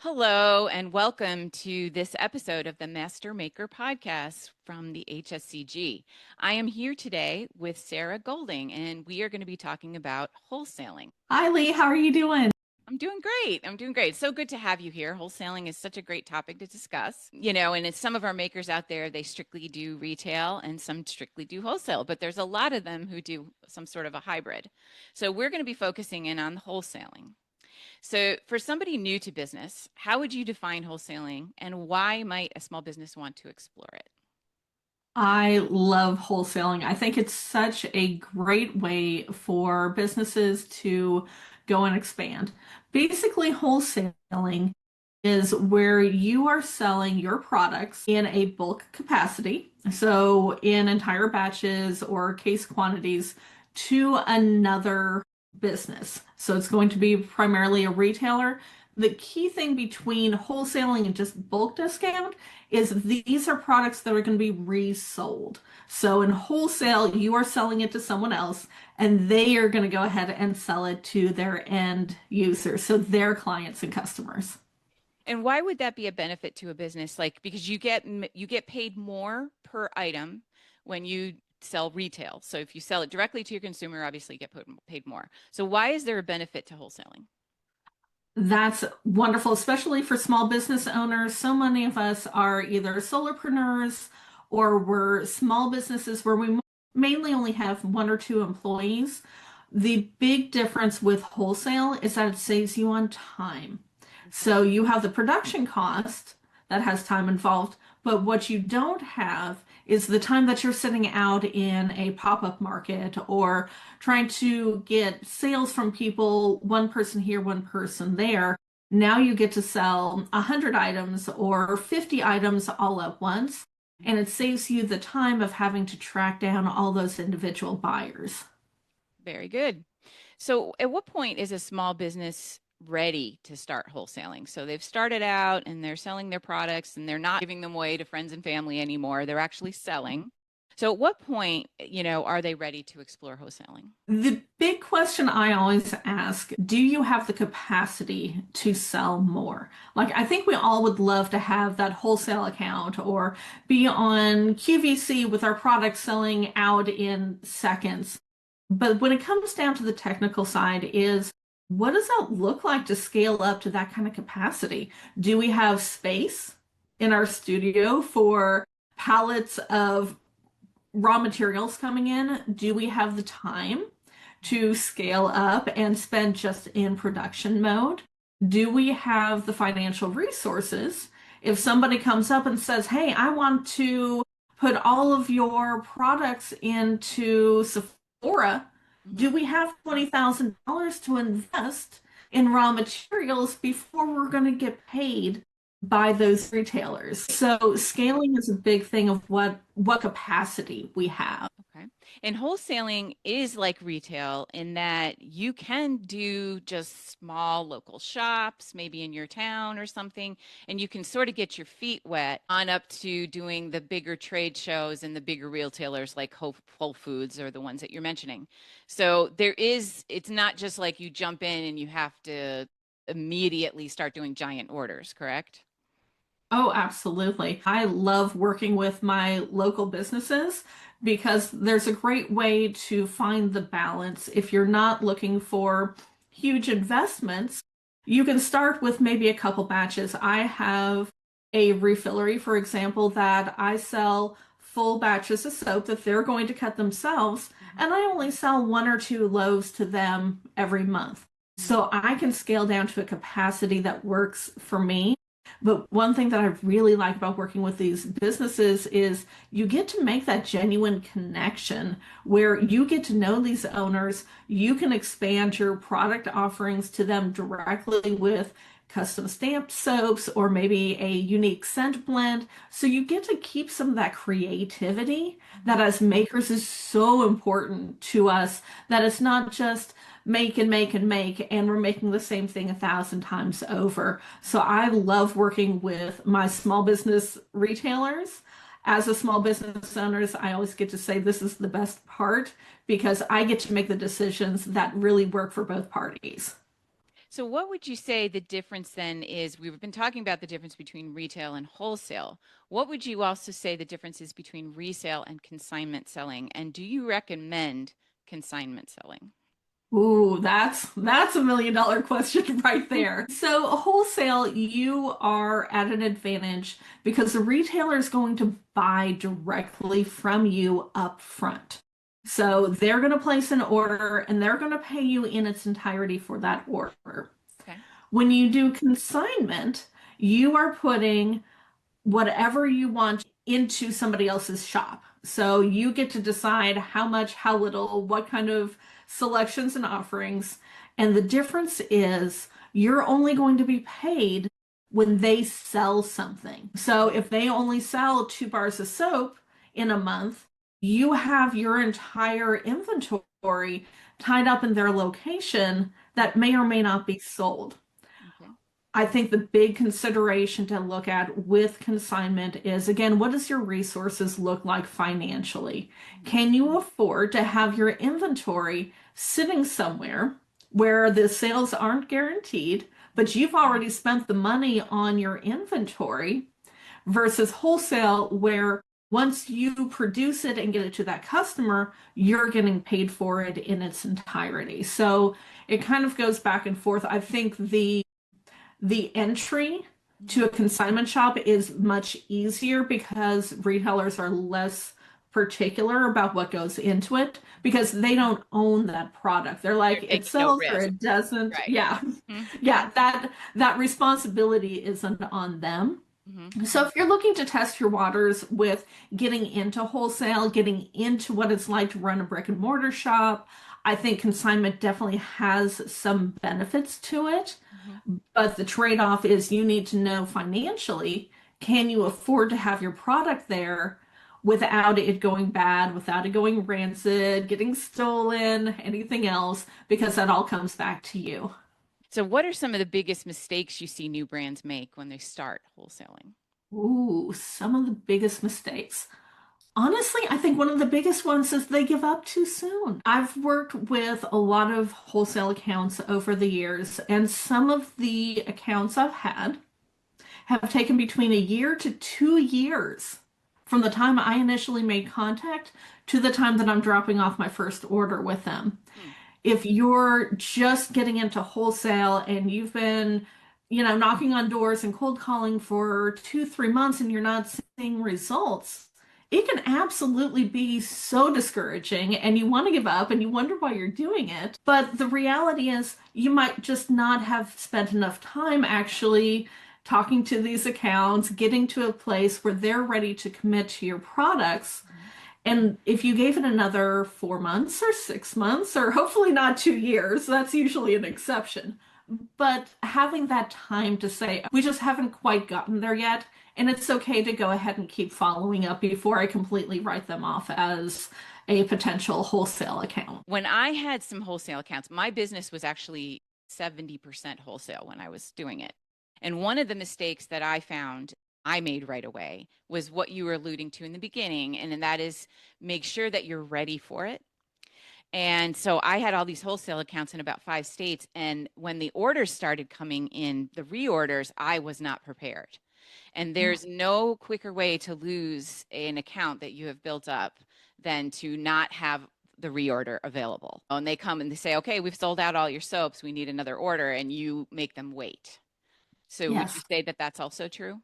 Hello, and welcome to this episode of the Master Maker podcast from the HSCG. I am here today with Sara Golding, and we are going to be talking about wholesaling. Hi, Leigh. How are you doing? I'm doing great. I'm doing great. So good to have you here. Wholesaling is such a great topic to discuss. And it's some of our makers out there, they strictly do retail and some strictly do wholesale, but there's a lot of them who do some sort of a hybrid. So we're going to be focusing in on wholesaling. So, for somebody new to business, how would you define wholesaling and why might a small business want to explore it? I love wholesaling. I think it's such a great way for businesses to go and expand. Basically, wholesaling is where you are selling your products in a bulk capacity, so in entire batches or case quantities to another business. So it's going to be primarily a retailer. The key thing between wholesaling and just bulk discount is these are products that are going to be resold. So in wholesale, you are selling it to someone else and they are going to go ahead and sell it to their end users, so their clients and customers. And why would that be a benefit to a business? Like because you get paid more per item when you sell retail. So if you sell it directly to your consumer, obviously you get paid more. So why is there a benefit to wholesaling? That's wonderful, especially for small business owners. So many of us are either solopreneurs or we're small businesses where we mainly only have one or two employees. The big difference with wholesale is that it saves you on time. So you have the production cost that has time involved, but what you don't have is the time that you're sitting out in a pop-up market or trying to get sales from people, one person here, one person there. Now you get to sell 100 items or 50 items all at once, and it saves you the time of having to track down all those individual buyers. Very good. So at what point is a small business ready to start wholesaling? So they've started out and they're selling their products and they're not giving them away to friends and family anymore. They're actually selling. So at what point, are they ready to explore wholesaling? The big question I always ask, do you have the capacity to sell more? Like, I think we all would love to have that wholesale account or be on QVC with our products selling out in seconds. But when it comes down to the technical side is what does that look like to scale up to that kind of capacity? Do we have space in our studio for pallets of raw materials coming in? Do we have the time to scale up and spend just in production mode? Do we have the financial resources? If somebody comes up and says, hey, I want to put all of your products into Sephora, do we have $20,000 to invest in raw materials before we're going to get paid by those retailers? So scaling is a big thing of what capacity we have. Okay. And wholesaling is like retail in that you can do just small local shops, maybe in your town or something, and you can sort of get your feet wet on up to doing the bigger trade shows and the bigger retailers like Whole Foods or the ones that you're mentioning. So it's not just like you jump in and you have to immediately start doing giant orders, correct? Oh, absolutely. I love working with my local businesses because there's a great way to find the balance. If you're not looking for huge investments, you can start with maybe a couple batches. I have a refillery, for example, that I sell full batches of soap that they're going to cut themselves, and I only sell one or two loaves to them every month. So I can scale down to a capacity that works for me. But one thing that I really like about working with these businesses is you get to make that genuine connection where you get to know these owners. You can expand your product offerings to them directly with custom stamped soaps or maybe a unique scent blend. So you get to keep some of that creativity that as makers is so important to us, that it's not just make and make and make, and we're making the same thing 1,000 times over. So I love working with my small business retailers. As a small business owners, I always get to say this is the best part because I get to make the decisions that really work for both parties. So, what would you say the difference then is? We've been talking about the difference between retail and wholesale. What would you also say the difference is between resale and consignment selling? And do you recommend consignment selling? Ooh, that's $1 million question right there. So wholesale, you are at an advantage because the retailer is going to buy directly from you up front. So they're going to place an order and they're going to pay you in its entirety for that order. Okay. When you do consignment, you are putting whatever you want into somebody else's shop. So you get to decide how much, how little, what kind of selections and offerings. And the difference is you're only going to be paid when they sell something. So if they only sell 2 bars of soap in a month, you have your entire inventory tied up in their location that may or may not be sold. Okay. I think the big consideration to look at with consignment is, again, what does your resources look like financially? Mhm. Can you afford to have your inventory sitting somewhere where the sales aren't guaranteed, but you've already spent the money on your inventory versus wholesale, where once you produce it and get it to that customer, you're getting paid for it in its entirety. So it kind of goes back and forth. I think the entry to Mhm. a consignment shop is much easier because retailers are less particular about what goes into it because they don't own that product. They're They're like, it taking no sells or risk. it doesn't. Right. Yeah. Mhm. Yeah, that responsibility isn't on them. Mhm. So if you're looking to test your waters with getting into wholesale, getting into what it's like to run a brick and mortar shop, I think consignment definitely has some benefits to it. Mhm. But the trade-off is you need to know financially, can you afford to have your product there without it going bad, without it going rancid, getting stolen, anything else, because that all comes back to you. So, what are some of the biggest mistakes you see new brands make when they start wholesaling? Ooh, some of the biggest mistakes. Honestly, I think one of the biggest ones is they give up too soon. I've worked with a lot of wholesale accounts over the years, and some of the accounts I've had have taken between a year to 2 years from the time I initially made contact to the time that I'm dropping off my first order with them. Hmm. If you're just getting into wholesale and you've been, knocking on doors and cold calling for 2, 3 months and you're not seeing results, it can absolutely be so discouraging and you want to give up and you wonder why you're doing it. But the reality is, you might just not have spent enough time actually talking to these accounts, getting to a place where they're ready to commit to your products. Mhm. And if you gave it another 4 months or 6 months, or hopefully not 2 years, that's usually an exception. But having that time to say, we just haven't quite gotten there yet, and it's okay to go ahead and keep following up before I completely write them off as a potential wholesale account. When I had some wholesale accounts, my business was actually 70% wholesale when I was doing it. And one of the mistakes that I found I made right away was what you were alluding to in the beginning, and that is make sure that you're ready for it. And so I had all these wholesale accounts in about 5 states. And when the orders started coming in, the reorders, I was not prepared. And there's no quicker way to lose an account that you have built up than to not have the reorder available. And they come and they say, okay, we've sold out all your soaps. We need another order. And you make them wait. So would you Yes. say that that's also true?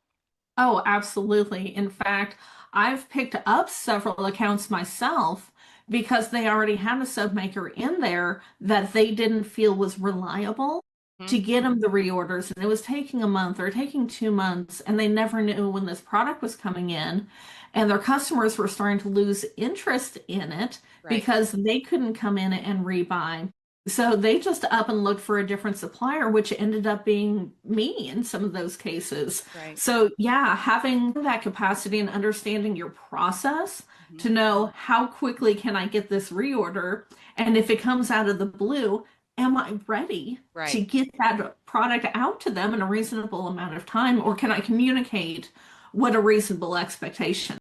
Oh, absolutely. In fact, I've picked up several accounts myself because they already had a sub maker in there that they didn't feel was reliable Hmm. to get them the reorders. And it was taking a month or taking 2 months, and they never knew when this product was coming in. And their customers were starting to lose interest in it Right, because they couldn't come in and rebuy. So they just up and looked for a different supplier, which ended up being me in some of those cases. right. So, yeah, having that capacity and understanding your process Hmm. to know how quickly can I get this reorder, and if it comes out of the blue, am I ready to Right, get that product out to them in a reasonable amount of time, or can I communicate what a reasonable expectation?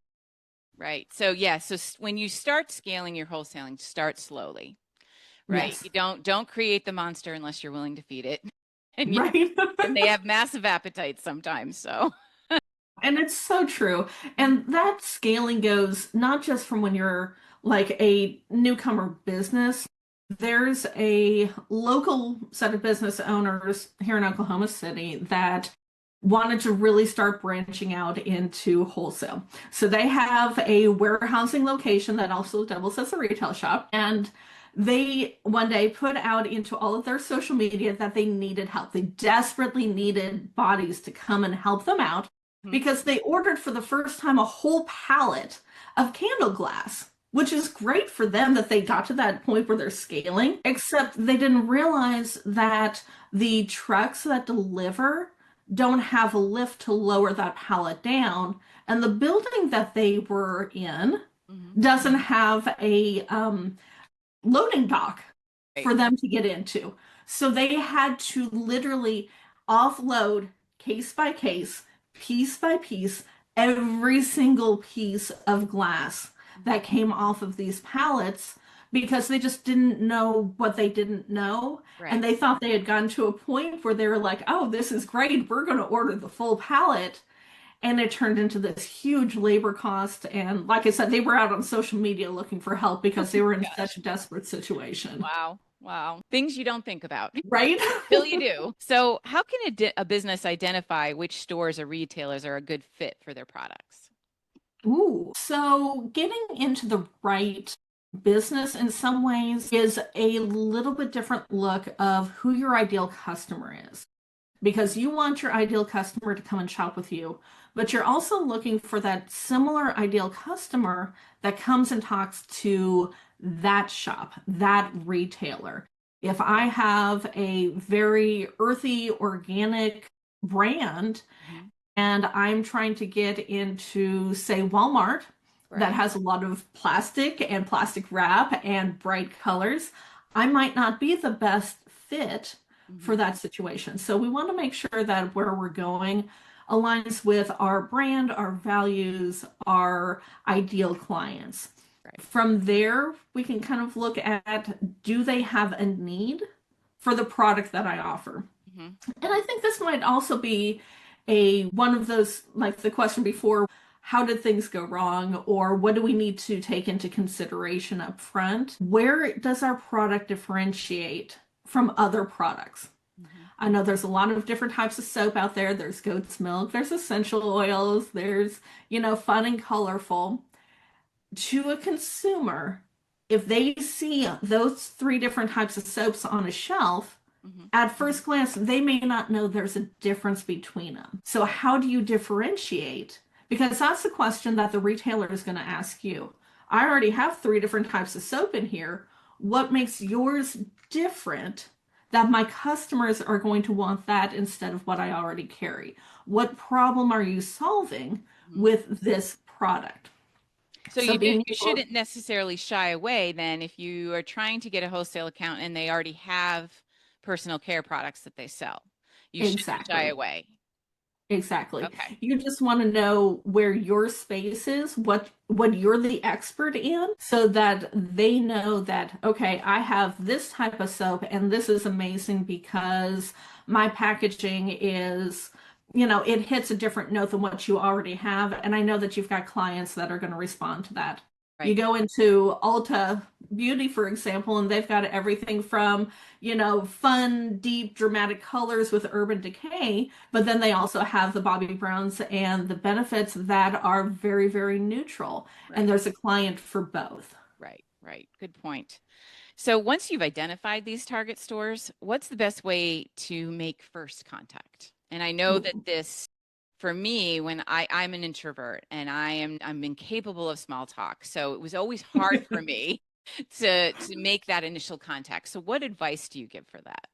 right. So yeah, so when you start scaling your wholesaling, start slowly. Right. Yes. You don't create the monster unless you're willing to feed it. and Right? and they have massive appetites sometimes. So, And it's so true. And that scaling goes not just from when you're like a newcomer business. There's a local set of business owners here in Oklahoma City that wanted to really start branching out into wholesale. So they have a warehousing location that also doubles as a retail shop. And they one day put out into all of their social media that they needed help. They desperately needed bodies to come and help them out mhm. because they ordered for the first time a whole pallet of candle glass, which is great for them that they got to that point where they're scaling, except they didn't realize that the trucks that deliver don't have a lift to lower that pallet down. And the building that they were in Mhm. doesn't have a loading dock Right. for them to get into. So they had to literally offload case by case, piece by piece, every single piece of glass that came off of these pallets because they just didn't know what they didn't know. And Right. they thought they had gotten to a point where they were like, oh, this is great. We're going to order the full pallet. And it turned into this huge labor cost. And like I said, they were out on social media looking for help because they were in such Gosh. a desperate situation. Wow. Wow. Things you don't think about. Right? Till you do. So, how can a business identify which stores or retailers are a good fit for their products? Ooh. So getting into the right business in some ways is a little bit different look of who your ideal customer is. Because you want your ideal customer to come and shop with you, but you're also looking for that similar ideal customer that comes and talks to that shop, that retailer. If I have a very earthy, organic brand Mhm. and I'm trying to get into, say, Walmart that Right. has a lot of plastic and plastic wrap and bright colors, I might not be the best fit for Mhm. that situation. So we want to make sure that where we're going aligns with our brand, our values, our ideal clients. Right. From there, we can kind of look at do they have a need for the product that I offer? Mhm. And I think this might also be a one of those, like the question before, how did things go wrong, or what do we need to take into consideration up front? Where does our product differentiate from other products? Mhm. I know there's a lot of different types of soap out there. There's goat's milk, there's essential oils, there's, fun and colorful. To a consumer, if they see those three different types of soaps on a shelf, Mhm. at first glance, they may not know there's a difference between them. So, Right. how do you differentiate? Because that's the question that the retailer is going to ask you. I already have three different types of soap in here. What makes yours different that my customers are going to want that instead of what I already carry? What problem are you solving Mhm. with this product? So So, being you able, shouldn't necessarily shy away then if you are trying to get a wholesale account and they already have personal care products that they sell. You shouldn't shy exactly. away. Exactly. Okay. You just want to know where your space is, what you're the expert in, so that they know that, okay, I have this type of soap and this is amazing because my packaging is, it hits a different note than what you already have. And I know that you've got clients that are going to respond to that. You Right. go into Ulta Beauty, for example, and they've got everything from, fun, deep, dramatic colors with Urban Decay, but then they also have the Bobbi Browns and the Benefits that are very, very neutral. And Right. there's a client for both. Right. Right. Good point. So once you've identified these target stores, what's the best way to make first contact? And I know that this, for me, when I'm an introvert and I'm incapable of small talk, so it was always hard for me to make that initial contact. So what advice do you give for that?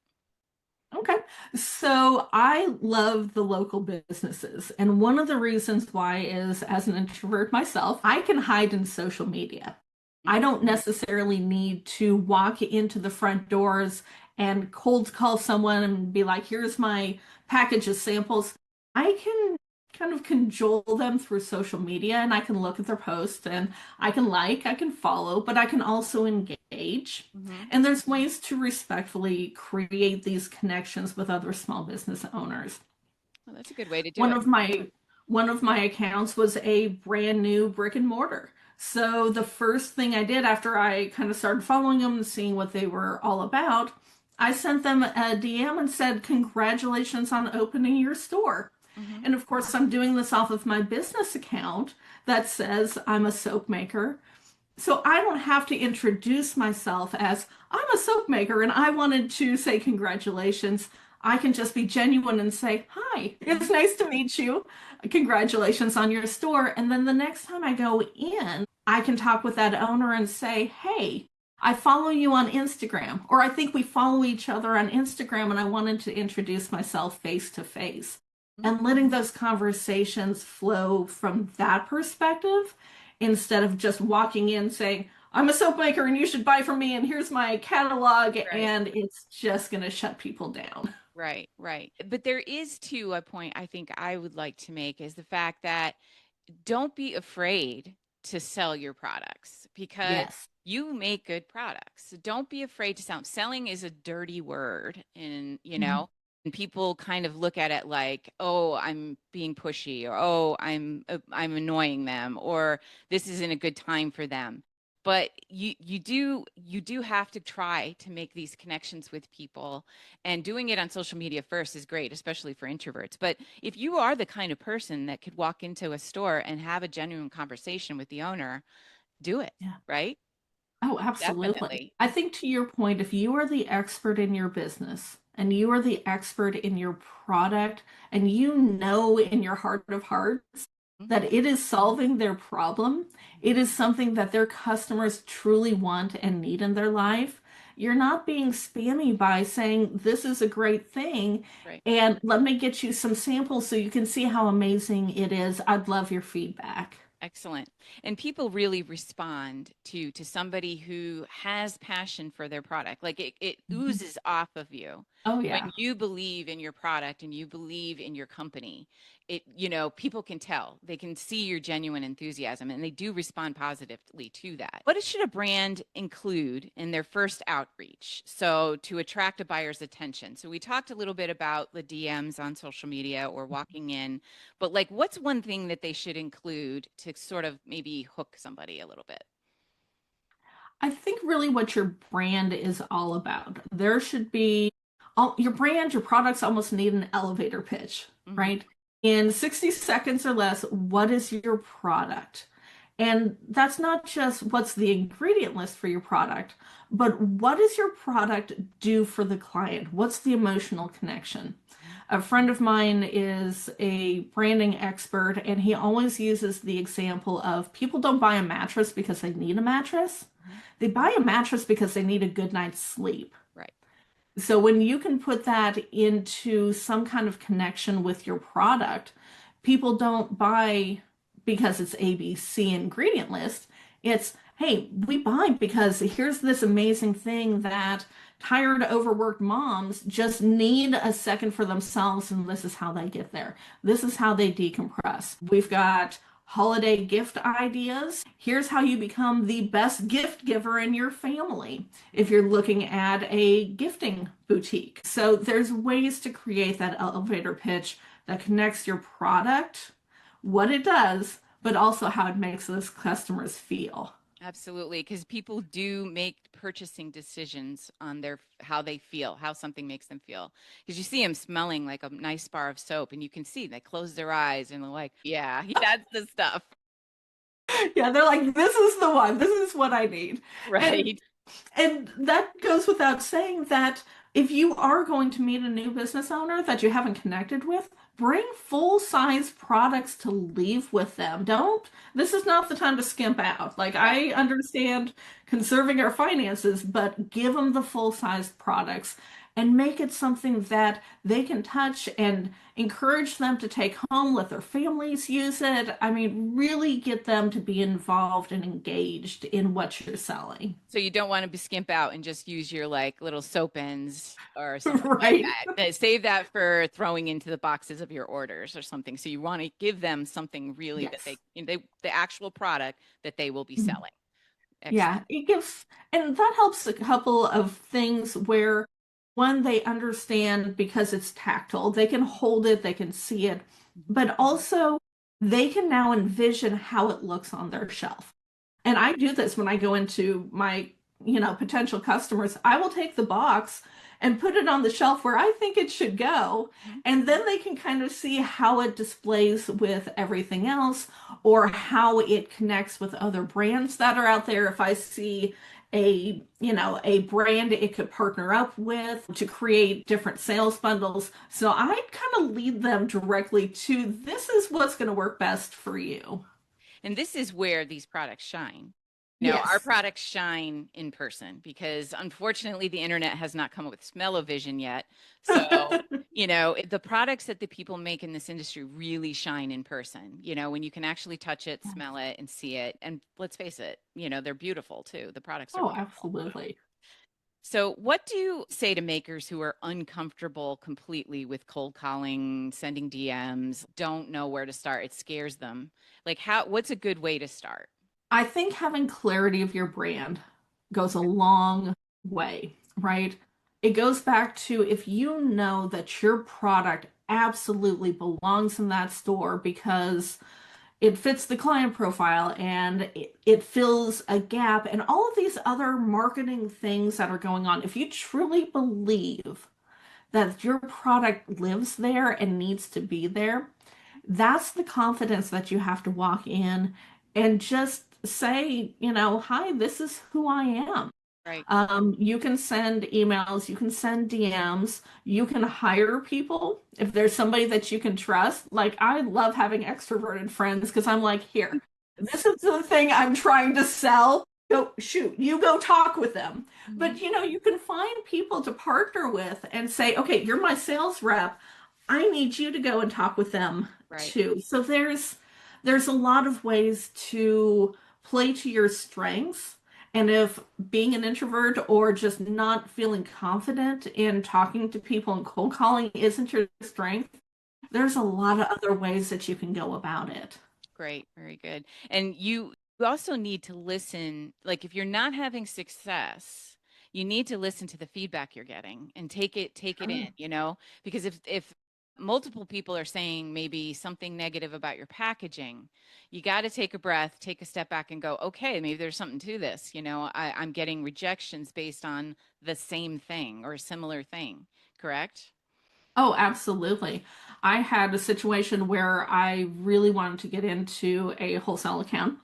Okay. So I love the local businesses. And one of the reasons why is as an introvert myself, I can hide in social media. I don't necessarily need to walk into the front doors and cold call someone and be like, here's my package of samples. I can kind of cajole them through social media, and I can look at their posts and I can follow, but I can also engage. Hmm. And there's ways to respectfully create these connections with other small business owners. Well, that's a good way to do One it. of my one of my accounts was a brand new brick and mortar. So the first thing I did after I kind of started following them and seeing what they were all about, I sent them a DM and said, "Congratulations on opening your store." Hmm. And of course, I'm doing this off of my business account that says I'm a soap maker. So I don't have to introduce myself as I'm a soap maker and I wanted to say congratulations. I can just be genuine and say, "Hi, it's Hmm. nice to meet you. Congratulations on your store." And then the next time I go in, I can talk with that owner and say, "Hey, I follow you on Instagram," or "I think we follow each other on Instagram and I wanted to introduce myself face to face." And letting those conversations flow from that perspective instead of just walking in saying, "I'm a soap maker and you should buy from me and here's my catalog," Right. and it's just going to shut people down. Right, right. But there is too a point I think I would like to make is the fact that don't be afraid to sell your products because Yes. you make good products. So don't be afraid to sell. Selling is a dirty word and Mhm. and people kind of look at it like, "Oh, I'm being pushy," or "Oh, I'm annoying them," or "This isn't a good time for them." But you do have to try to make these connections with people, and doing it on social media first is great, especially for introverts. But if you are the kind of person that could walk into a store and have a genuine conversation with the owner, do it, Yeah. right? Oh, absolutely. Definitely. I think to your point, if you are the expert in your business and you are the expert in your product and you know in your heart of hearts Mhm. that it is solving their problem, it is something that their customers truly want and need in their life, you're not being spammy by saying, "This is a great thing Right. and let me get you some samples so you can see how amazing it is. I'd love your feedback." Excellent. And people really respond to somebody who has passion for their product. Like it Mhm. oozes off of you. Oh, When yeah. you believe in your product and you believe in your company, people can tell. They can see your genuine enthusiasm and they do respond positively to that. What should a brand include in their first outreach? So to attract a buyer's attention. So we talked a little bit about the DMs on social media or walking in, but like, what's one thing that they should include to sort of maybe hook somebody a little bit? I think really what your brand is all about. There should be all your brand, your products almost need an elevator pitch, Hmm. right? In 60 seconds or less, what is your product? And that's not just what's the ingredient list for your product, but what does your product do for the client? What's the emotional connection? A friend of mine is a branding expert, and he always uses the example of people don't buy a mattress because they need a mattress. Hmm. They buy a mattress because they need a good night's sleep. Right. So when you can put that into some kind of connection with your product, people don't buy because it's ABC ingredient list. It's, "Hey, we buy because here's this amazing thing that tired, overworked moms just need a second for themselves, and this is how they get there. This is how they decompress. We've got holiday gift ideas. Here's how you become the best gift giver in your family if you're looking at a gifting boutique." So there's ways to create that elevator pitch that connects your product, what it does, but also how it makes those customers feel. Absolutely, because people do make purchasing decisions on their how they feel, how something makes them feel. Because you see them smelling like a nice bar of soap, and you can see they close their eyes and they're like, "Yeah, that's the stuff." Yeah, they're like, "This is the one. This is what I need." And Right. And that goes without saying that if you are going to meet a new business owner that you haven't connected with, bring full-size products to leave with them. This is not the time to skimp out. Like, Right. I understand conserving our finances, but give them the full-size products. and make it something that they can touch and encourage them to take home, let their families use it. I mean, really get them to be involved and engaged in what you're selling. So you don't want to be skimp out and just use your like little soap ends or something like Right. that. Save that for throwing into the boxes of your orders or something. So you want to give them something really that Yes. the actual product that they will be selling. Excellent. Yeah, it gives, and that helps a couple of things where one, they understand because it's tactile, they can hold it, they can see it, but also they can now envision how it looks on their shelf. And I do this when I go into my, potential customers. I will take the box and put it on the shelf where I think it should go. Mhm. And then they can kind of see how it displays with everything else or how it connects with other brands that are out there. If I see a brand it could partner up with to create different sales bundles. So I kind of lead them directly to this is what's going to work best for you. And this is where these products shine. Our Yes. products shine in person because unfortunately the internet has not come up with smell-o-vision yet. So, the products that the people make in this industry really shine in person, when you can actually touch it, smell it, and see it. And let's face it, they're beautiful too. The products are Oh, beautiful. absolutely. So, what do you say to makers who are uncomfortable completely with cold calling, sending DMs, don't know where to start? It scares them. Like, what's a good way to start? I think having clarity of your brand goes a long way, right? It goes back to if you know that your product absolutely belongs in that store because it fits the client profile and it fills a gap and all of these other marketing things that are going on. If you truly believe that your product lives there and needs to be there, that's the confidence that you have to walk in and just say, hi, this is who I am. Right. You can send emails, you can send DMs, you can hire people if there's somebody that you can trust. Like, I love having extroverted friends because I'm like, here, this is the thing I'm trying to sell. Go shoot, you go talk with them. Mhm. But you can find people to partner with and say, okay, you're my sales rep. I need you to go and talk with them Right. too. So there's a lot of ways to play to your strengths. And if being an introvert or just not feeling confident in talking to people and cold calling isn't your strength, there's a lot of other ways that you can go about it. Great. Very good. And you also need to listen. Like, if you're not having success, you need to listen to the feedback you're getting and take it in, Sure. because if multiple people are saying maybe something negative about your packaging, you got to take a breath, take a step back and go, okay, maybe there's something to this. I'm getting rejections based on the same thing or a similar thing, correct? Oh, absolutely. I had a situation where I really wanted to get into a wholesale account.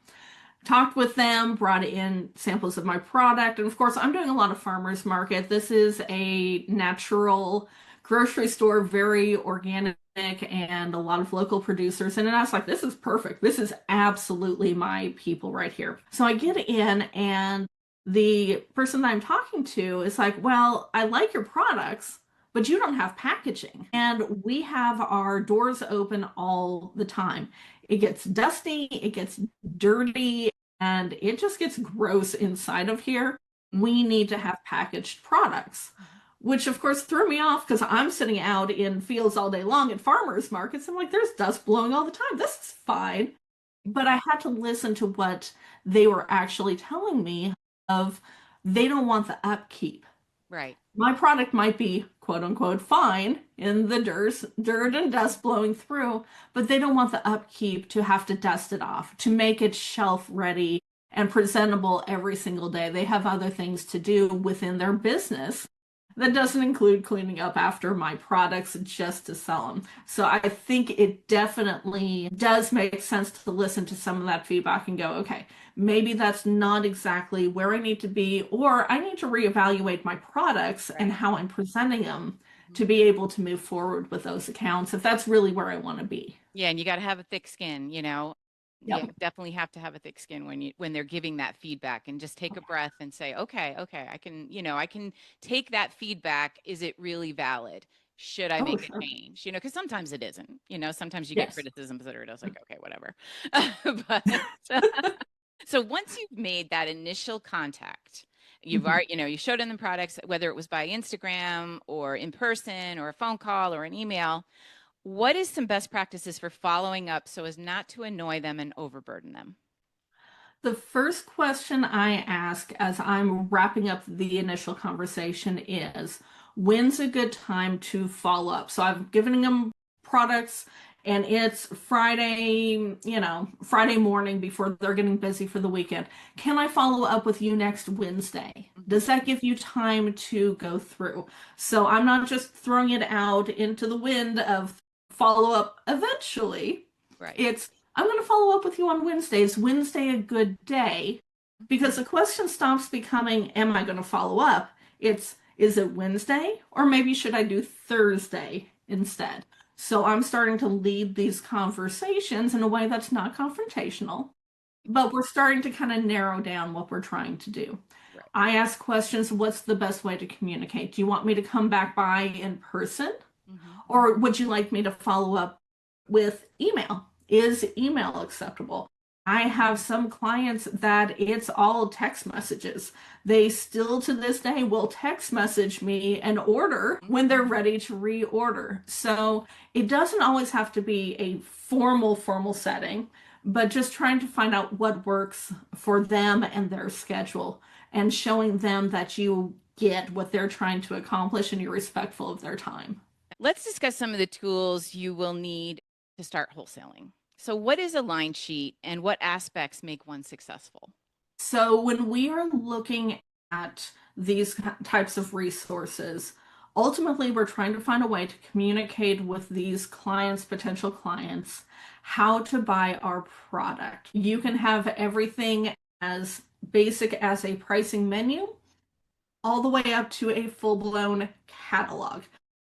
Talked with them, brought in samples of my product, and of course, I'm doing a lot of farmers market. This is a natural grocery store, very organic, and a lot of local producers. And I was like, this is perfect. This is absolutely my people right here. So I get in, and the person that I'm talking to is like, well, I like your products, but you don't have packaging. And we have our doors open all the time. It gets dusty, it gets dirty, and it just gets gross inside of here. We need to have packaged products, which of course threw me off because I'm sitting out in fields all day long at farmers markets. I'm like, there's dust blowing all the time. This is fine. But I had to listen to what they were actually telling me of they don't want the upkeep. Right. My product might be quote unquote fine in the dirt and dust blowing through, but they don't want the upkeep to have to dust it off, to make it shelf ready and presentable every single day. They have other things to do within their business that doesn't include cleaning up after my products just to sell them. So I think it definitely does make sense to listen to some of that feedback and go, okay, maybe that's not exactly where I need to be, or I need to reevaluate my products and Right. how I'm presenting them Mhm. to be able to move forward with those accounts if that's really where I want to be. Yeah, and you got to have a thick skin, Yeah, Yep. definitely have to have a thick skin when they're giving that feedback, and just take a breath and say, okay, okay, I can, I can take that feedback. Is it really valid? Should I Oh, make a sure. change? Because sometimes it isn't. Sometimes you get Yes. criticisms that are just like, okay, whatever. But so once you've made that initial contact, you've Mhm. already, you showed them the products, whether it was by Instagram or in person or a phone call or an email. What is some best practices for following up so as not to annoy them and overburden them? The first question I ask as I'm wrapping up the initial conversation is, when's a good time to follow up? So I've given them products and it's Friday, Friday morning before they're getting busy for the weekend. Can I follow up with you next Wednesday? Hmm. Does that give you time to go through? So I'm not just throwing it out into the wind of follow up eventually. Right. It's I'm going to follow up with you on Wednesday. Is Wednesday a good day? Because the question stops becoming, am I going to follow up? It's, is it Wednesday? Or maybe should I do Thursday instead? So I'm starting to lead these conversations in a way that's not confrontational, but we're starting to kind of narrow down what we're trying to do. Right. I ask questions, what's the best way to communicate? Do you want me to come back by in person? Hmm. Or would you like me to follow up with email? Is email acceptable? I have some clients that it's all text messages. They still to this day will text message me an order when they're ready to reorder. So it doesn't always have to be a formal setting, but just trying to find out what works for them and their schedule and showing them that you get what they're trying to accomplish and you're respectful of their time. Let's discuss some of the tools you will need to start wholesaling. So, what is a line sheet and what aspects make one successful? So when we are looking at these types of resources, ultimately we're trying to find a way to communicate with these clients, potential clients, how to buy our product. You can have everything as basic as a pricing menu all the way up to a full-blown catalog.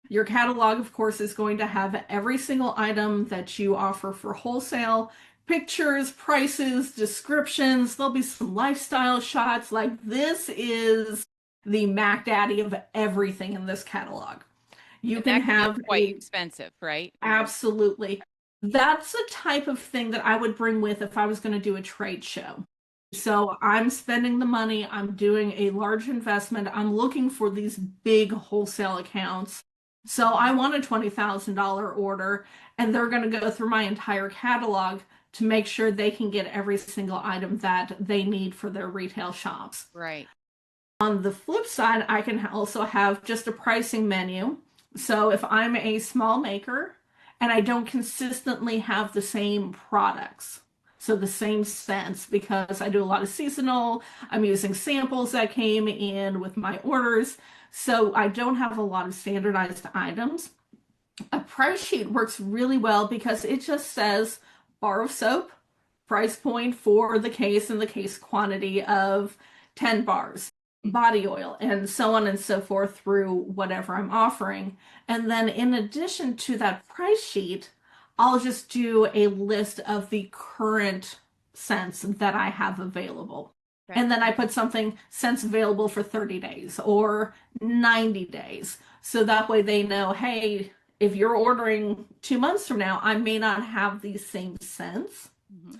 Your catalog, of course, is going to have every single item that you offer for wholesale, pictures, prices, descriptions. There'll be some lifestyle shots. Like this is the Mac Daddy of everything in this catalog. You And can that can get have quite a expensive, right? absolutely. That's the type of thing that I would bring with if I was going to do a trade show. So I'm spending the money, I'm doing a large investment, I'm looking for these big wholesale accounts. So I want a $20,000 order, and they're going to go through my entire catalog to make sure they can get every single item that they need for their retail shops. Right. On the flip side, I can also have just a pricing menu. So if I'm a small maker and I don't consistently have the same products, so the same scents, because I do a lot of seasonal, I'm using samples that came in with my orders. So I don't have a lot of standardized items. A price sheet works really well because it just says bar of soap, price point for the case and the case quantity of 10 bars, body oil, and so on and so forth through whatever I'm offering. And then in addition to that price sheet, I'll just do a list of the current scents that I have available. Okay. And then I put something scents available for 30 days or 90 days. So that way they know, hey, if you're ordering 2 months from now, I may not have these same scents. Hmm.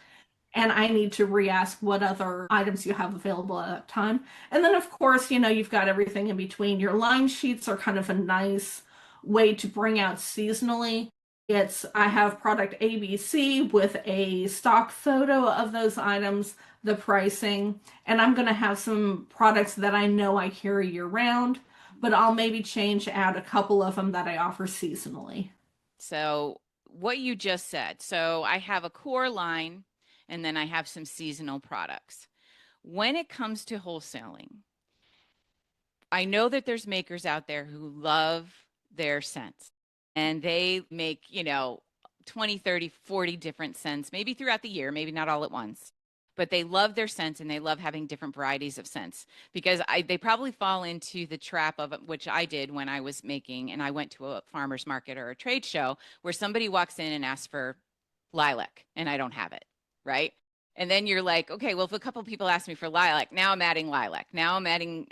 And I need to re-ask what other items you have available at that time. And then, of course, you've got everything in between. Your line sheets are kind of a nice way to bring out seasonally. I have product ABC with a stock photo of those items, the pricing, and I'm going to have some products that I know I carry year round, but I'll maybe change out a couple of them that I offer seasonally. So, what you just said. So, I have a core line and then I have some seasonal products. When it comes to wholesaling, I know that there's makers out there who love their scents, and they make, 20, 30, 40 different scents, maybe throughout the year, maybe not all at once. But they love their scents and they love having different varieties of scents because they probably fall into the trap of which I did when I was making, and I went to a farmer's market or a trade show where somebody walks in and asks for lilac and I don't have it. right? And then you're like, okay, well, if a couple people ask me for lilac, now I'm adding lilac. Now I'm adding,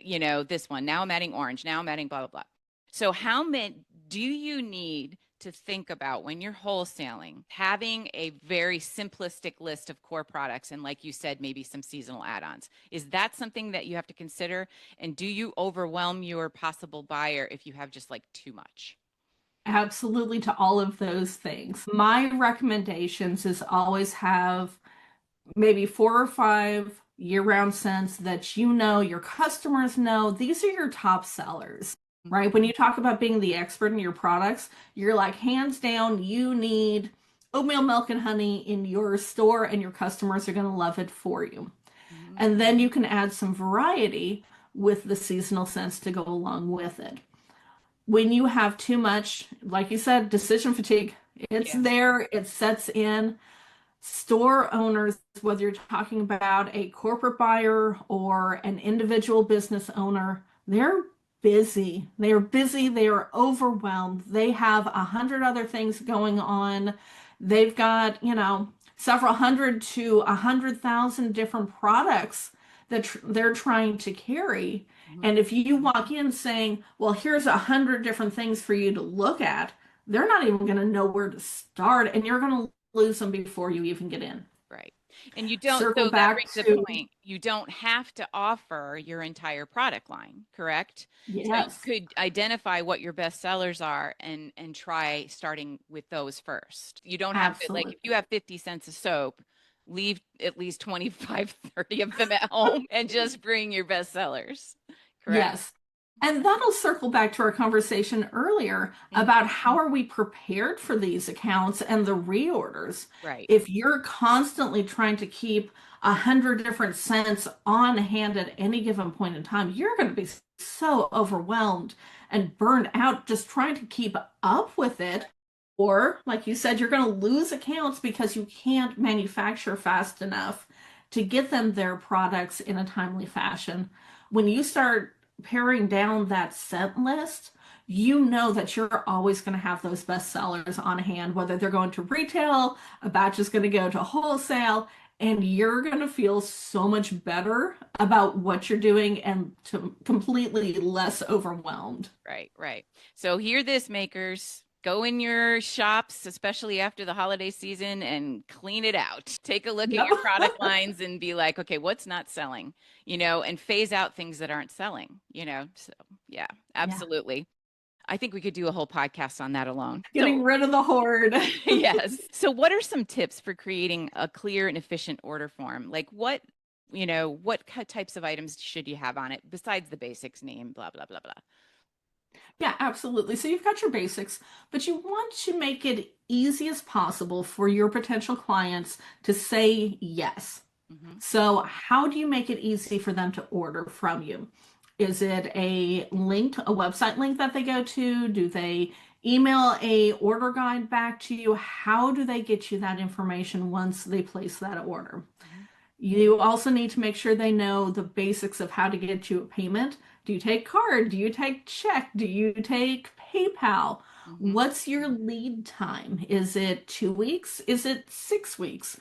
this one. Now I'm adding orange. Now I'm adding blah, blah, blah. So how many do you need to think about when you're wholesaling, having a very simplistic list of core products and, like you said, maybe some seasonal add-ons? Is that something that you have to consider? And do you overwhelm your possible buyer if you have just like too much? Absolutely, to all of those things. My recommendations is always have maybe 4 or 5 year-round scents that your customers know these are your top sellers, right? When you talk about being the expert in your products, you're like, hands down, you need oatmeal milk and honey in your store, and your customers are going to love it for you. Mhm. And then you can add some variety with the seasonal scents to go along with it. When you have too much, like you said, decision fatigue, it's Yeah. there, it sets in. Store owners, whether you're talking about a corporate buyer or an individual business owner, they're busy. They are busy. They are overwhelmed. They have 100 other things going on. They've got, several hundred to 100,000 different products that they're trying to carry. Mhm. And if you walk in saying, well, here's 100 different things for you to look at, they're not even going to know where to start, and you're going to lose them before you even get in. Right. And you don't, Circle so that back brings a to, point. You don't have to offer your entire product line, correct? So you yes, could identify what your best sellers are and try starting with those first. You don't have to, like, if you absolutely. have 50 cents of soap, leave at least 25, 30 of them at home and just bring your best sellers, correct? Yes. And that'll circle back to our conversation earlier Mhm. about how are we prepared for these accounts and the reorders. Right. If you're constantly trying to keep 100 different scents on hand at any given point in time, you're going to be so overwhelmed and burned out just trying to keep up with it. Or, like you said, you're going to lose accounts because you can't manufacture fast enough to get them their products in a timely fashion. When you start paring down that scent list, you know that you're always going to have those best sellers on hand, whether they're going to retail, a batch is going to go to wholesale, and you're going to feel so much better about what you're doing and to completely less overwhelmed. Right, right. So hear this, makers. Go in your shops, especially after the holiday season, and clean it out. Take a look at Yep. your product lines and be like, okay, what's not selling? And phase out things that aren't selling. So, yeah, Yeah. absolutely. I think we could do a whole podcast on that alone. Getting So, rid of the horde. yes. So, what are some tips for creating a clear and efficient order form? Like, what types of items should you have on it besides the basics name, blah, blah, blah, blah? Yeah, absolutely. So you've got your basics, but you want to make it easy as possible for your potential clients to say yes. Hmm. So, how do you make it easy for them to order from you? Is it a website link that they go to? Do they email a order guide back to you? How do they get you that information once they place that order? Hmm. You also need to make sure they know the basics of how to get you a payment. Do you take card? Do you take check? Do you take PayPal? Hmm. What's your lead time? Is it 2 weeks? Is it 6 weeks?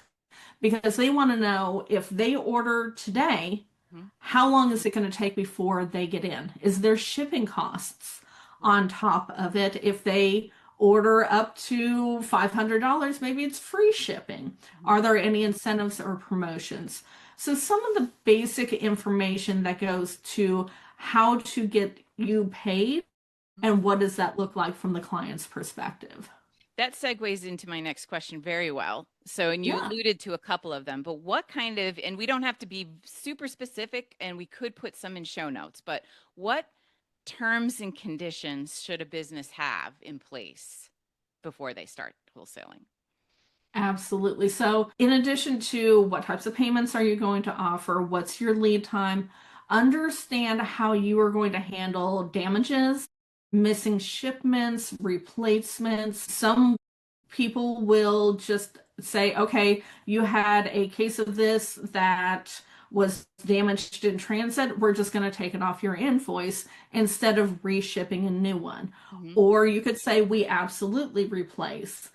Because they want to know if they order today, Hmm. how long is it going to take before they get in? Is there shipping costs Right. on top of it? If they order up to $500, maybe it's free shipping. Hmm. Are there any incentives or promotions? So, some of the basic information that goes to how to get you paid and what does that look like from the client's perspective. That segues into my next question very well. So, and you Yeah. alluded to a couple of them, but what kind of, and we don't have to be super specific, and we could put some in show notes, but what terms and conditions should a business have in place before they start wholesaling? Absolutely. So, in addition to what types of payments are you going to offer, what's your lead time, understand how you are going to handle damages, missing shipments, replacements. Some people will just say, okay, you had a case of this that was damaged in transit. We're just going to take it off your invoice instead of reshipping a new one. Hmm. Or you could say, we absolutely replace.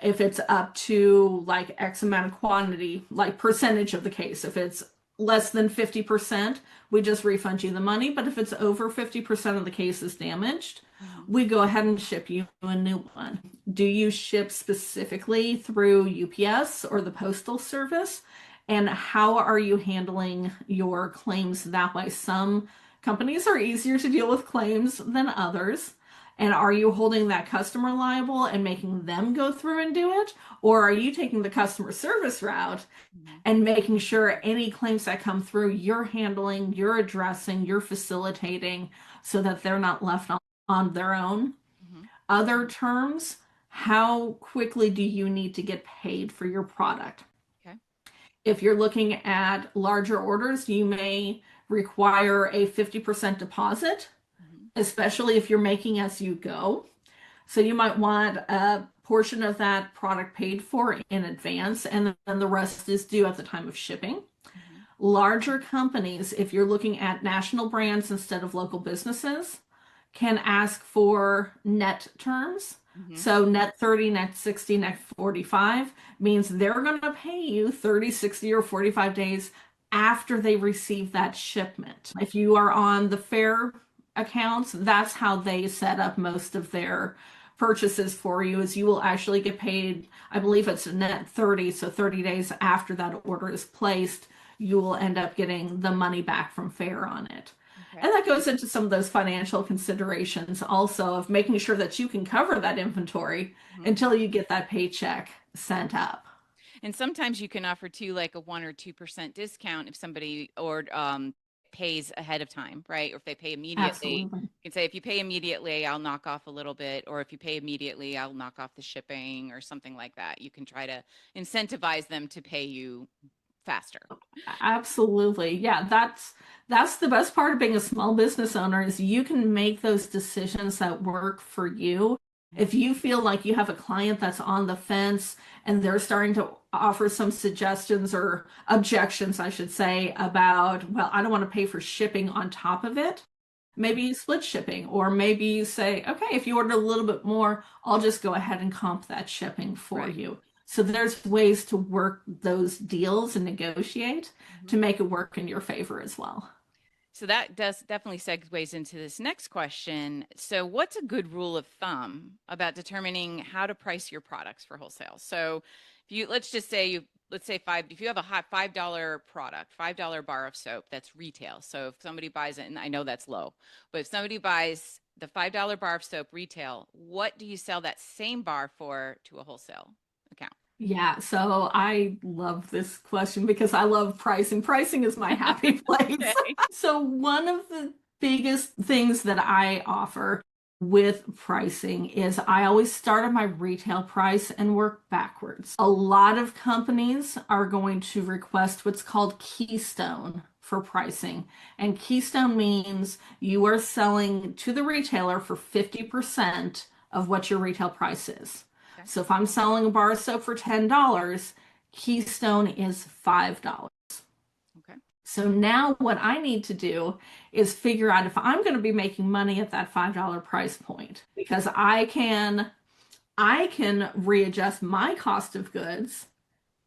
If it's up to like X amount of quantity, like percentage of the case, if it's less than 50%, we just refund you the money. But if it's over 50% of the case is damaged, Mhm. we go ahead and ship you a new one. Do you ship specifically through UPS or the postal service? And how are you handling your claims that way? Some companies are easier to deal with claims than others. And are you holding that customer liable and making them go through and do it? Or are you taking the customer service route Mhm. and making sure any claims that come through, you're handling, you're addressing, you're facilitating so that they're not left on their own? Mhm. Other terms, how quickly do you need to get paid for your product? Okay. If you're looking at larger orders, you may require a 50% deposit, Mhm. especially if you're making as you go. So you might want a portion of that product paid for in advance, and then the rest is due at the time of shipping. Mhm. Larger companies, if you're looking at national brands instead of local businesses, can ask for net terms. Mhm. So net 30, net 60, net 45 means they're going to pay you 30, 60, or 45 days after they receive that shipment. If you are on the fair accounts, that's how they set up most of their purchases for you is you will actually get paid, I believe it's net 30, so 30 days after that order is placed, you will end up getting the money back from fair on it. Okay. And that goes into some of those financial considerations also of making sure that you can cover that inventory Mhm. until you get that paycheck sent up. And sometimes you can offer too, like a 1 or 2% discount if somebody or pays ahead of time, right? Or if they pay immediately, Absolutely. you can say, if you pay immediately, I'll knock off a little bit, or if you pay immediately, I'll knock off the shipping or something like that. You can try to incentivize them to pay you faster. Absolutely. Yeah, that's the best part of being a small business owner is you can make those decisions that work for you. If you feel like you have a client that's on the fence and they're starting to offer some suggestions or objections, I should say, about, well, I don't want to pay for shipping on top of it. Maybe you split shipping, or maybe you say, okay, if you order a little bit more, I'll just go ahead and comp that shipping for Right. you. So there's ways to work those deals and negotiate to Mhm. make it work in your favor as well. So that does definitely segues into this next question. So, what's a good rule of thumb about determining how to price your products for wholesale? So, if you let's just say you let's say five if you have a hot $5 product, $5 bar of soap that's retail. So if somebody buys it, and I know that's low, but if somebody buys the $5 bar of soap retail, what do you sell that same bar for to a wholesale account? Yeah, so I love this question because I love pricing. Pricing is my happy place. Okay. So one of the biggest things that I offer with pricing is I always start at my retail price and work backwards. A lot of companies are going to request what's called Keystone for pricing. And Keystone means you are selling to the retailer for 50% of what your retail price is. Okay. So if I'm selling a bar of soap for $10, Keystone is $5. Okay. So now what I need to do is figure out if I'm going to be making money at that $5 price point because I can readjust my cost of goods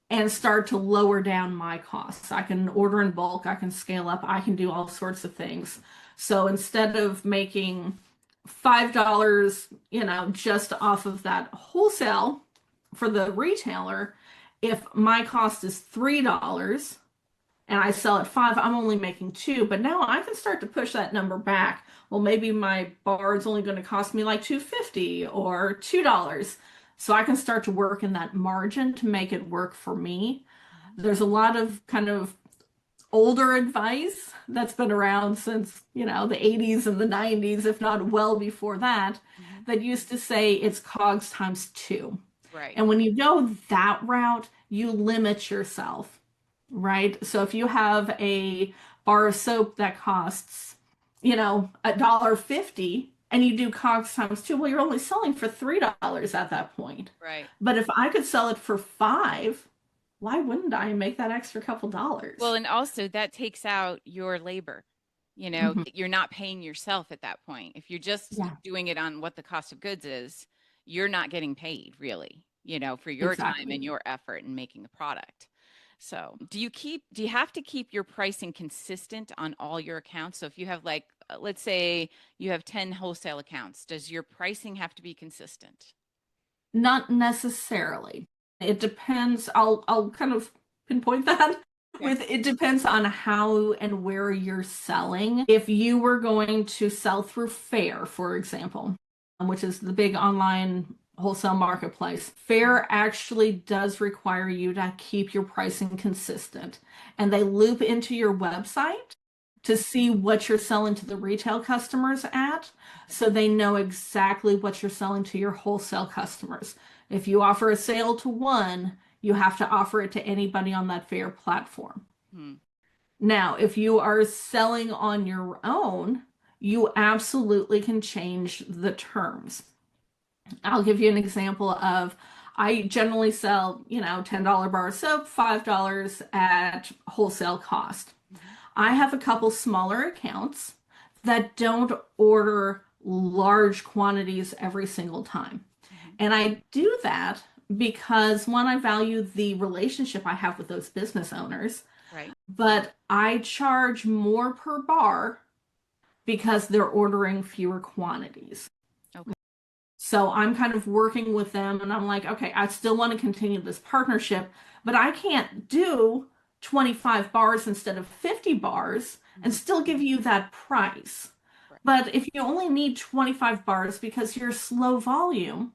and start to lower down my costs. I can order in bulk, I can scale up, I can do all sorts of things. So instead of making $5, just off of that wholesale for the retailer, if my cost is $3 and I sell at 5, I'm only making 2, but now I can start to push that number back. Well, maybe my bar is only going to cost me like 2.50 or $2. So I can start to work in that margin to make it work for me. Mhm. There's a lot of kind of older advice that's been around since, the 80s and the 90s, if not well before that, Mhm. that used to say it's COGS times 2. Right. And when you go that route, you limit yourself, right? So if you have a bar of soap that costs, $1.50 and you do COGS times 2, well, you're only selling for $3 at that point. Right. But if I could sell it for 5, why wouldn't I make that extra couple Well, dollars? and also that takes out your labor. Mhm. You're not paying yourself at that point. If you're just Yeah. doing it on what the cost of goods is, you're not getting paid really, for your time and Exactly. your effort in making the product. So, do you have to keep your pricing consistent on all your accounts? So if you have like, let's say you have 10 wholesale accounts, does your pricing have to be consistent? Not necessarily. It depends. I'll kind of pinpoint that Okay. with it depends on how and where you're selling. If you were going to sell through Fair, for example, which is the big online wholesale marketplace, Fair actually does require you to keep your pricing consistent. And they loop into your website to see what you're selling to the retail customers at, so they know exactly what you're selling to your wholesale customers. If you offer a sale to one, you have to offer it to anybody on that Fair platform. Hmm. Now, if you are selling on your own, you absolutely can change the terms. I'll give you an example of I generally sell, $10 bar of soap, $5 at wholesale cost. Hmm. I have a couple smaller accounts that don't order large quantities every single time. Hmm. And I do that because one, I value the relationship I have with those business owners, Right. but I charge more per bar because they're ordering fewer quantities. Okay. So I'm kind of working with them and I'm like, okay, I still want to continue this partnership, but I can't do 25 bars instead of 50 bars and Hmm. still give you that price. Right. But if you only need 25 bars because you're slow volume,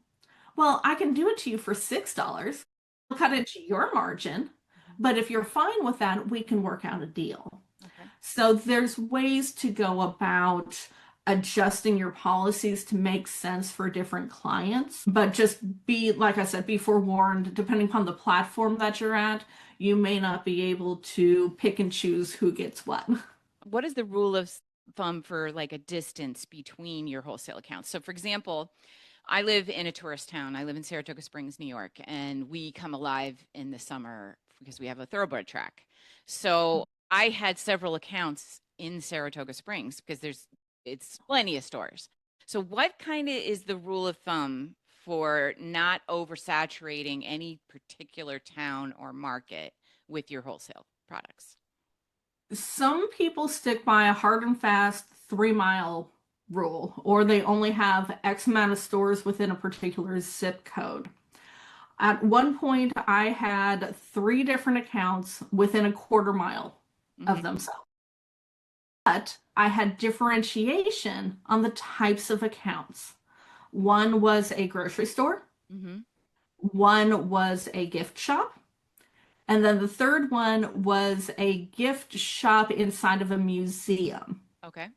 well, I can do it to you for $6. I'll cut it to your margin. Hmm. But if you're fine with that, we can work out a deal. Okay. So there's ways to go about adjusting your policies to make sense for different clients. But just be, like I said, be forewarned, depending upon the platform that you're at, you may not be able to pick and choose who gets what. What is the rule of thumb for like a distance between your wholesale accounts? So, for example, I live in a tourist town. I live in Saratoga Springs, New York, and we come alive in the summer because we have a thoroughbred track. So I had several accounts in Saratoga Springs because it's plenty of stores. So what kind of is the rule of thumb for not oversaturating any particular town or market with your wholesale products? Some people stick by a hard and fast 3 mile rule, or they only have X amount of stores within a particular zip code. At one point, I had three different accounts within a quarter mile Hmm. of themselves. But I had differentiation on the types of accounts. One was a grocery store, Hmm. one was a gift shop, and then the third one was a gift shop inside of a museum. Okay.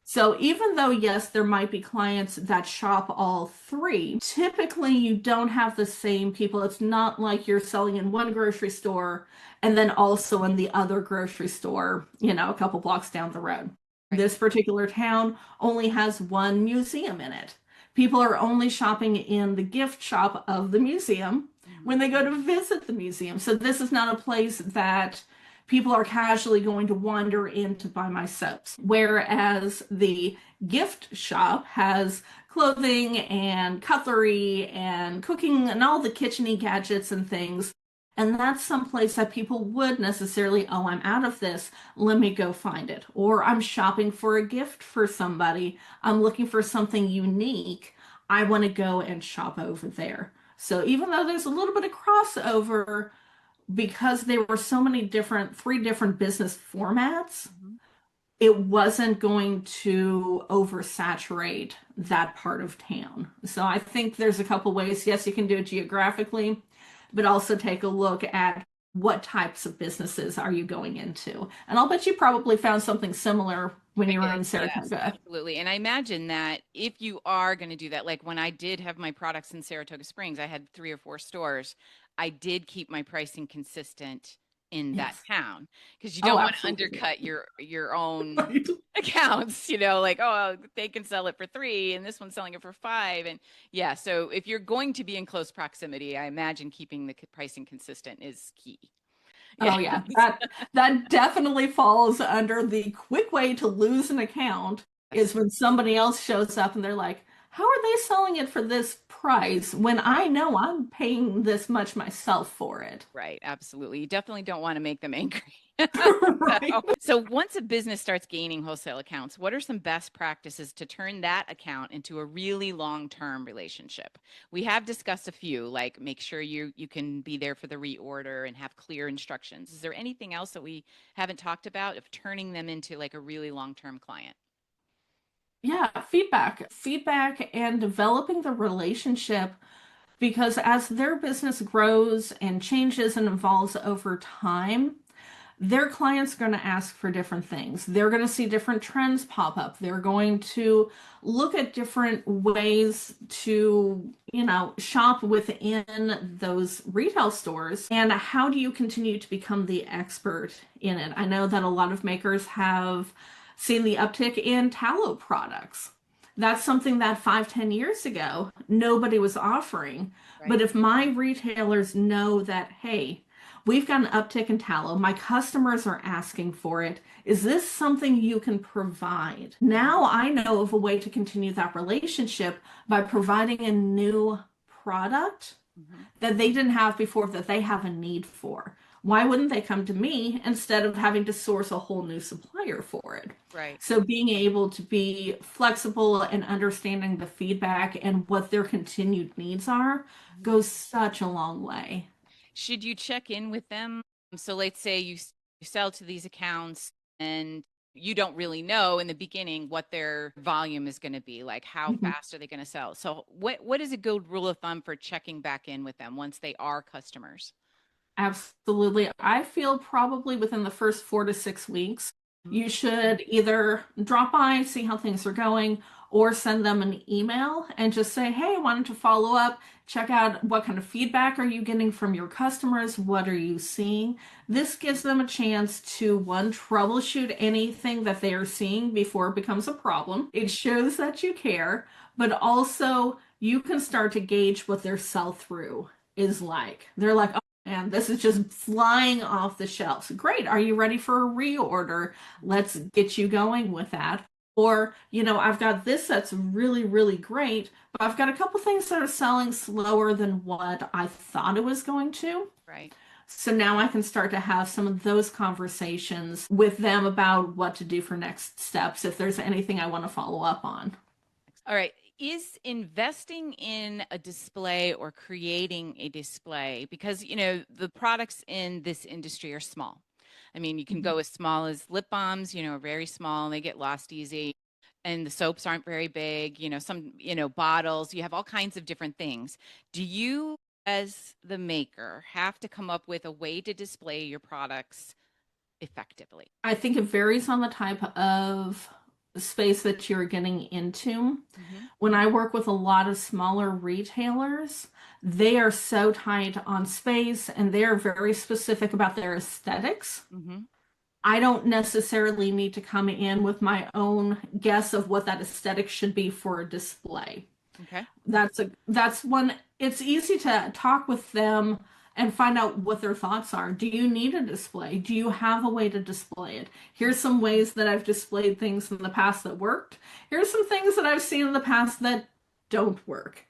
So even though, yes, there might be clients that shop all three, typically you don't have the same people. It's not like you're selling in one grocery store and then also in the other grocery store, a couple blocks down the road. Right. This particular town only has one museum in it. People are only shopping in the gift shop of the museum Hmm. when they go to visit the museum. So this is not a place that people are casually going to wander in to buy my soaps. Whereas the gift shop has clothing and cutlery and cooking and all the kitcheny gadgets and things. And that's someplace that people would necessarily, oh, I'm out of this. Let me go find it. Or I'm shopping for a gift for somebody. I'm looking for something unique. I want to go and shop over there. So even though there's a little bit of crossover, because there were so many different, three different business formats, Hmm. it wasn't going to oversaturate that part of town. So I think there's a couple ways. Yes, you can do it geographically, but also take a look at what types of businesses are you going into. And I'll bet you probably found something similar when I you were did. in Yes, Saratoga. absolutely. And I imagine that if you are going to do that, like when I did have my products in Saratoga Springs, I had 3 or 4 stores. I did keep my pricing consistent in that Yes. town because you Oh, don't want to absolutely. undercut your own Right. accounts, like, oh, they can sell it for 3 and this one's selling it for 5. And yeah, so if you're going to be in close proximity, I imagine keeping the pricing consistent is key. Oh Yes. yeah, that definitely falls under the quick way to lose an account is Yes. when somebody else shows up and they're like, how are they selling it for this price when I Right. know I'm paying this much myself for it? Right, absolutely. You definitely don't want to make them angry. Right. So once a business starts gaining wholesale accounts, what are some best practices to turn that account into a really long-term relationship? We have discussed a few, like make sure you can be there for the reorder and have clear instructions. Is there anything else that we haven't talked about of turning them into like a really long-term client? Yeah, feedback and developing the relationship because as their business grows and changes and evolves over time, their clients are going to ask for different things. They're going to see different trends pop up. They're going to look at different ways to, shop within those retail stores. And how do you continue to become the expert in it? I know that a lot of makers have seen the uptick in tallow products. That's something that 5, 10 years ago, nobody was offering. Right. But if my retailers know that, hey, we've got an uptick in tallow. My customers are asking for it. Is this something you can provide? Now I know of a way to continue that relationship by providing a new product Hmm. that they didn't have before that they have a need for. Why wouldn't they come to me instead of having to source a whole new supplier for it? Right. So being able to be flexible and understanding the feedback and what their continued needs are Mhm. goes such a long way. Should you check in with them? So let's say you sell to these accounts and you don't really know in the beginning what their volume is going to be, like how Mhm. fast are they going to sell. So what is a good rule of thumb for checking back in with them once they are customers? Absolutely. I feel probably within the first 4 to 6 weeks, Mhm. you should either drop by, see how things are going, or send them an email and just say, hey, I wanted to follow up, check out what kind of feedback are you getting from your customers? What are you seeing? This gives them a chance to, one, troubleshoot anything that they are seeing before it becomes a problem. It shows that you care, but also you can start to gauge what their sell through is like. They're like, and this is just flying off the shelves. Great. Are you ready for a reorder? Let's get you going with that. Or, I've got this that's really, really great, but I've got a couple things that are selling slower than what I thought it was going to. Right. So now I can start to have some of those conversations with them about what to do for next steps if there's anything I want to follow up on. All right. Is investing in a display or creating a display because, the products in this industry are small. I mean, you can Mhm. go as small as lip balms, very small and they get lost easy. And the soaps aren't very big, some, bottles, you have all kinds of different things. Do you, as the maker, have to come up with a way to display your products effectively? I think it varies on the type of space that you're getting into. Hmm. When I work with a lot of smaller retailers, they are so tight on space and they are very specific about their aesthetics. Hmm. I don't necessarily need to come in with my own guess of what that aesthetic should be for a display. Okay. That's one. It's easy to talk with them and find out what their thoughts are. Do you need a display? Do you have a way to display it? Here's some ways that I've displayed things in the past that worked. Here's some things that I've seen in the past that don't work.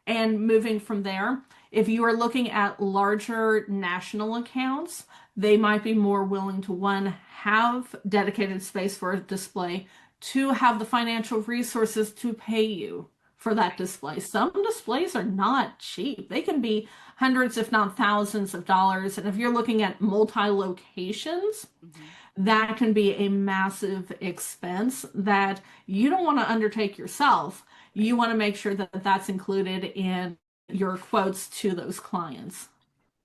And moving from there, if you are looking at larger national accounts, they might be more willing to, one, have dedicated space for a display, two, have the financial resources to pay you for that display. Some displays are not cheap. They can be hundreds, if not thousands of dollars. And if you're looking at multi-locations, Hmm. that can be a massive expense that you don't want to undertake yourself. Right. You want to make sure that that's included in your quotes to those clients.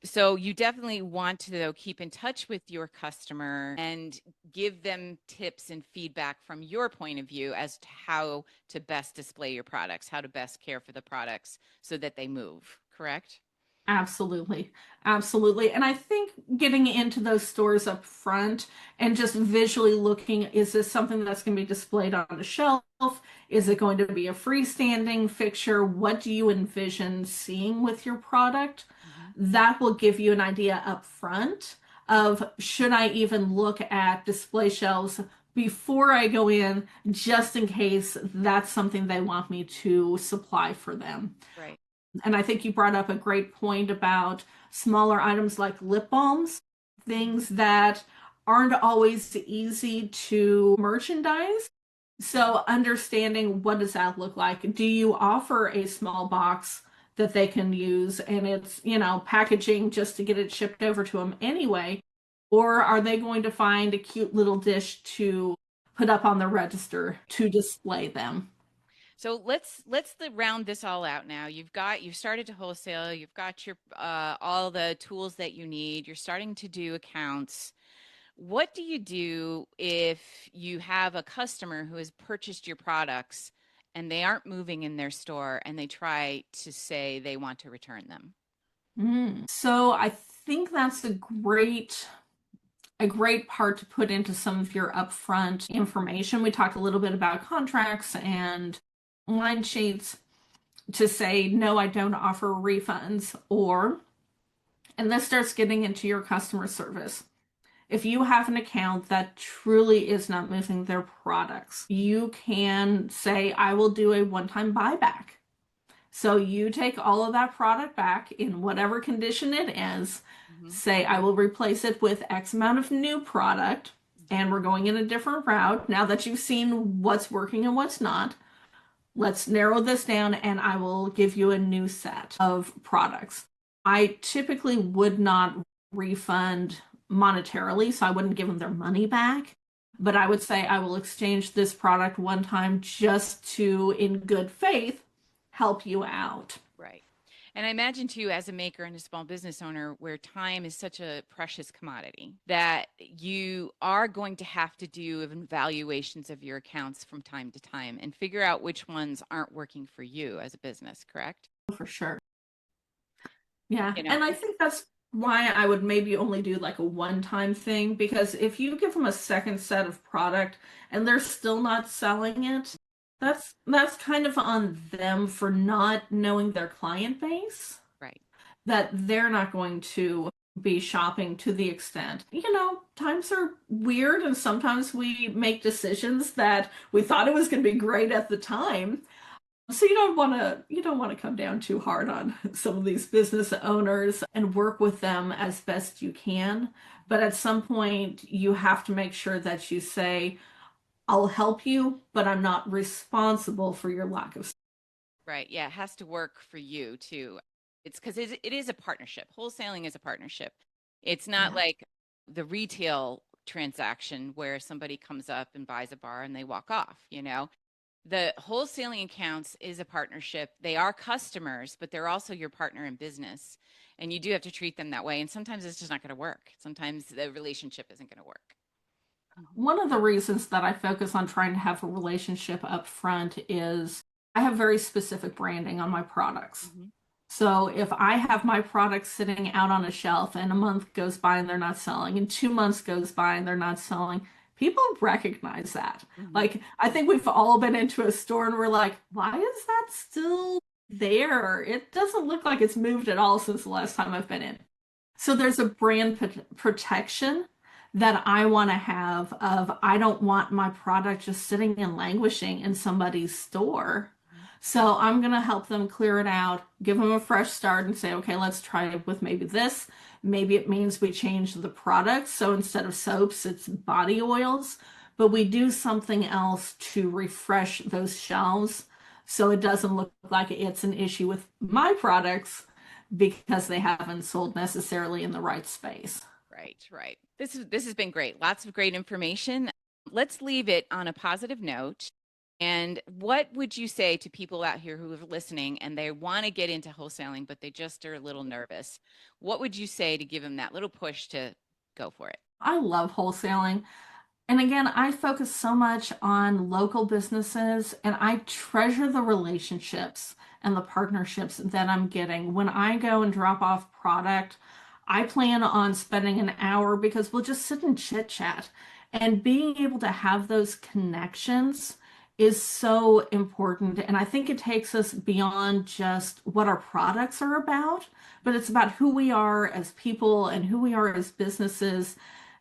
So you definitely want to though keep in touch with your customer and give them tips and feedback from your point of view as to how to best display your products, how to best care for the products so that they move, correct? Absolutely. Absolutely. And I think getting into those stores up front and just visually looking, is this something that's going to be displayed on a shelf? Is it going to be a freestanding fixture? What do you envision seeing with your product? Hmm. That will give you an idea up front of should I even look at display shelves before I go in, just in case that's something they want me to supply for them. Right. And I think you brought up a great point about smaller items like lip balms, things that aren't always easy to merchandise. So understanding what does that look like? Do you offer a small box that they can use and it's, packaging just to get it shipped over to them anyway? Or are they going to find a cute little dish to put up on the register to display them? So round this all out now. You've started to wholesale, you've got your all the tools that you need, you're starting to do accounts. What do you do if you have a customer who has purchased your products and they aren't moving in their store and they try to say they want to return them? So I think that's a great part to put into some of your upfront information. We talked a little bit about contracts and line sheets to say, no, I don't offer refunds, and this starts getting into your customer service. If you have an account that truly is not moving their products, you can say, I will do a one-time buyback. So you take all of that product back in whatever condition it is, Hmm. say, I will replace it with X amount of new product, and we're going in a different route. Now that you've seen what's working and what's not, let's narrow this down and I will give you a new set of products. I typically would not refund monetarily, so I wouldn't give them their money back. But I would say I will exchange this product one time just to, in good faith, help you out. Right. And I imagine too, as a maker and a small business owner, where time is such a precious commodity, that you are going to have to do evaluations of your accounts from time to time and figure out which ones aren't working for you as a business, correct? For sure. Yeah. You know, And I think that's why I would maybe only do like a one-time thing, because if you give them a second set of product and they're still not selling it, that's kind of on them for not knowing their client base, right. that they're not going to be shopping to the extent. Times are weird and sometimes we make decisions that we thought it was going to be great at the time, so you don't want to come down too hard on some of these business owners and work with them as best you can. But at some point you have to make sure that you say, I'll help you, but I'm not responsible for your lack of. Right. Yeah. It has to work for you too. It's because it is a partnership. Wholesaling is a partnership. It's not Yeah. like the retail transaction where somebody comes up and buys a bar and they walk off, you know? The wholesaling accounts is a partnership. They are customers, but they're also your partner in business. And you do have to treat them that way. And sometimes it's just not going to work. Sometimes the relationship isn't going to work. Hmm. One of the reasons that I focus on trying to have a relationship up front is I have very specific branding on my products. Hmm. So if I have my products sitting out on a shelf and a month goes by and they're not selling, and 2 months goes by and they're not selling, people recognize that. Hmm. Like, I think we've all been into a store and we're like, why is that still there? It doesn't look like it's moved at all since the last time I've been in. So there's a brand protection that I want to have of I don't want my product just sitting and languishing in somebody's store. So I'm going to help them clear it out, give them a fresh start and say, okay, let's try it with maybe this. Maybe it means we change the product. So instead of soaps, it's body oils, but we do something else to refresh those shelves so it doesn't look like it's an issue with my products because they haven't sold necessarily in the right space. Right, right. This has been great. Lots of great information. Let's leave it on a positive note. And what would you say to people out here who are listening and they want to get into wholesaling, but they just are a little nervous? What would you say to give them that little push to go for it? I love wholesaling. And again, I focus so much on local businesses and I treasure the relationships and the partnerships that I'm getting. When I go and drop off product, I plan on spending an hour because we'll just sit and chit chat. And being able to have those connections is so important. And I think it takes us beyond just what our products are about, but it's about who we are as people and who we are as businesses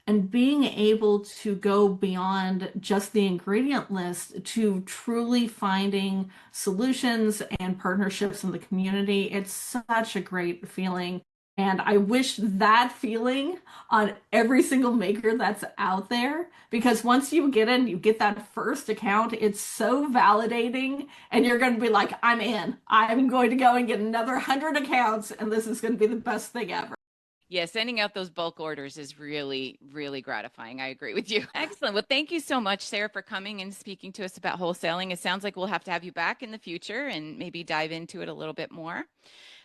and being able to go beyond just the ingredient list to truly finding solutions and partnerships in the community. It's such a great feeling. And I wish that feeling on every single maker that's out there, because once you get in, you get that first account, it's so validating, and you're going to be like, I'm in. I'm going to go and get another 100 accounts, and this is going to be the best thing ever. Yeah, sending out those bulk orders is really, really gratifying. I agree with you. Excellent. Well, thank you so much, Sarah, for coming and speaking to us about wholesaling. It sounds like we'll have to have you back in the future and maybe dive into it a little bit more.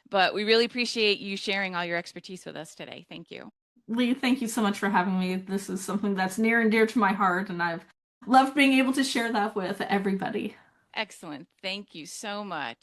But we really appreciate you sharing all your expertise with us today. Thank you. Leigh, thank you so much for having me. This is something that's near and dear to my heart, and I've loved being able to share that with everybody. Excellent. Thank you so much.